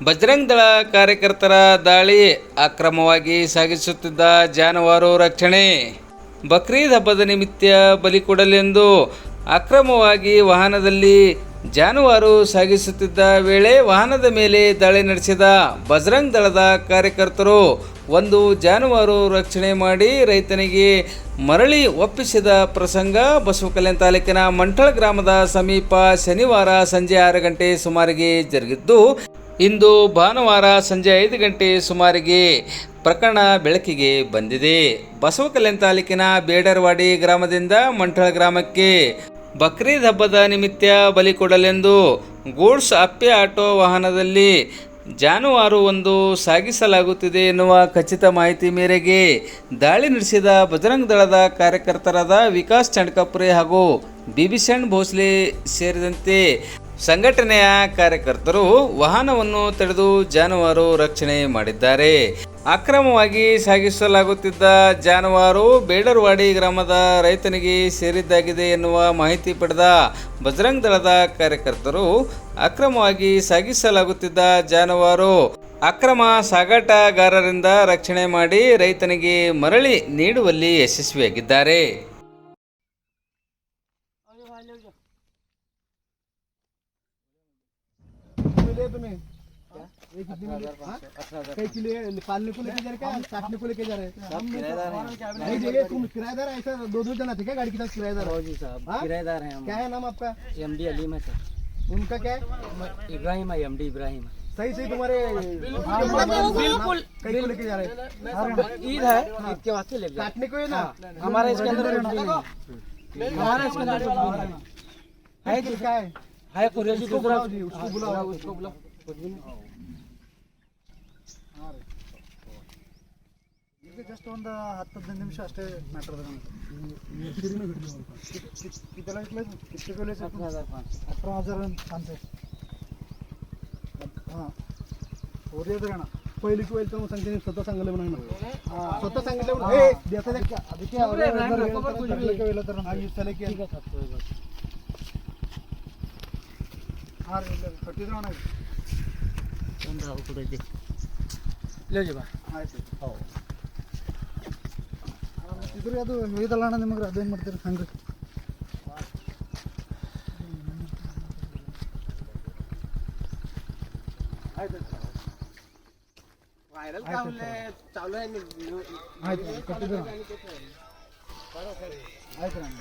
ಬಜರಂಗ್ ದಳ ಕಾರ್ಯಕರ್ತರ ದಾಳಿ, ಅಕ್ರಮವಾಗಿ ಸಾಗಿಸುತ್ತಿದ್ದ ಜಾನುವಾರು ರಕ್ಷಣೆ. ಬಕ್ರೀದ್ ಹಬ್ಬದ ನಿಮಿತ್ತ ಬಲಿ ಕೊಡಲೆಂದು ಅಕ್ರಮವಾಗಿ ವಾಹನದಲ್ಲಿ ಜಾನುವಾರು ಸಾಗಿಸುತ್ತಿದ್ದ ವೇಳೆ ವಾಹನದ ಮೇಲೆ ದಾಳಿ ನಡೆಸಿದ ಬಜರಂಗ್ ದಳದ ಕಾರ್ಯಕರ್ತರು ಒಂದು ಜಾನುವಾರು ರಕ್ಷಣೆ ಮಾಡಿ ರೈತನಿಗೆ ಮರಳಿ ಒಪ್ಪಿಸಿದ ಪ್ರಸಂಗ ಬಸವಕಲ್ಯಾಣ ತಾಲೂಕಿನ ಮಂಠಳ ಗ್ರಾಮದ ಸಮೀಪ ಶನಿವಾರ ಸಂಜೆ 6 ಗಂಟೆ ಸುಮಾರಿಗೆ ಜರುಗಿದ್ದು, ಇಂದು ಭಾನುವಾರ ಸಂಜೆ 5 ಗಂಟೆ ಸುಮಾರಿಗೆ ಪ್ರಕರಣ ಬೆಳಕಿಗೆ ಬಂದಿದೆ. ಬಸವಕಲ್ಯಾಣ ತಾಲೂಕಿನ ಬೇಡರವಾಡಿ ಗ್ರಾಮದಿಂದ ಮಂಠಳ ಗ್ರಾಮಕ್ಕೆ ಬಕ್ರೀದ್ ಹಬ್ಬದ ನಿಮಿತ್ತ ಬಲಿ ಕೊಡಲೆಂದು ಗೂಡ್ಸ್ ಅಪ್ಪೆ ಆಟೋ ವಾಹನದಲ್ಲಿ ಜಾನುವಾರು ಒಂದು ಸಾಗಿಸಲಾಗುತ್ತಿದೆ ಎನ್ನುವ ಖಚಿತ ಮಾಹಿತಿ ಮೇರೆಗೆ ದಾಳಿ ನಡೆಸಿದ ಬಜರಂಗ್ ದಳದ ಕಾರ್ಯಕರ್ತರಾದ ವಿಕಾಸ್ ಚಂಡ್ಕಪುರೆ ಹಾಗೂ ಬಿಬಿಸಣ್ ಭೋಸ್ಲೆ ಸೇರಿದಂತೆ ಸಂಘಟನೆಯ ಕಾರ್ಯಕರ್ತರು ವಾಹನವನ್ನು ತಡೆದು ಜಾನುವಾರು ರಕ್ಷಣೆ ಮಾಡಿದ್ದಾರೆ. ಅಕ್ರಮವಾಗಿ ಸಾಗಿಸಲಾಗುತ್ತಿದ್ದ ಜಾನುವಾರು ಬೇಡರವಾಡಿ ಗ್ರಾಮದ ರೈತನಿಗೆ ಸೇರಿದ್ದಾಗಿದೆ ಎನ್ನುವ ಮಾಹಿತಿ ಪಡೆದ ಬಜರಂಗ್ ದಳದ ಕಾರ್ಯಕರ್ತರು ಅಕ್ರಮವಾಗಿ ಸಾಗಿಸಲಾಗುತ್ತಿದ್ದ ಜಾನುವಾರು ಅಕ್ರಮ ಸಾಗಾಟಗಾರರಿಂದ ರಕ್ಷಣೆ ಮಾಡಿ ರೈತನಿಗೆ ಮರಳಿ ನೀಡುವಲ್ಲಿ ಯಶಸ್ವಿಯಾಗಿದ್ದಾರೆ. कई किलो पालने को लेके जा रहे, क्या काटने को लेके जा रहे? हम किराएदार तुम किराएदार ऐसा दो जना थे क्या गाड़ी के साथ किराएदार? जी साहब किराएदार हैं हम। क्या है नाम आपका? एमडी अलीम है सर। उनका क्या है? इब्राहिम है, एमडी इब्राहिम। सही सही तुम्हारे बिल्कुल कई को लेके जा रहे? ईद है, ईद के वास्ते ले काटने को है ना? हमारा इसके अंदर हमारा इसके अंदर है क्या है? कुरेशी उसको बुलाओ जी, उसको बुलाओ, उसको बुलाओ. ಜಸ್ಟ್ ಒಂದು 10-15 ನಿಮಿಷ ಅಷ್ಟೇ ಮ್ಯಾಟರ್ ಅದ. कितना इतने कितने को ले सकते? 18,500. हां और ये ना पहिली को वेलकम सांगते स्वतः सांगले म्हणून स्वतः सांगितले ए देता का ಅದಕ್ಕೆ ಅವರೇ वेला तर आम्ही चले की ठीक आहे हां ಕಟ್ಟಿದ್ರು ಅಣ್ಣ ಒಂದು ಹಾವು ಕೂಡ ಇದೆ ले जी बा ಆಯ್ತು. ಹೌದು ಇದ್ರ ಅದು ಹೇಳಿದಲ್ಲ ಅಣ್ಣ ನಿಮಗೆ, ಅದೇನು ಮಾಡ್ತೀರಿ ಹಂಗೆ? ಆಯ್ತು ವೈರಲ್ ಕಾವಲೆ ಚಾಲು है ಆಯ್ತು ಕಟ್ಟಿದ್ರು ಆಯ್ತು ಅಣ್ಣ.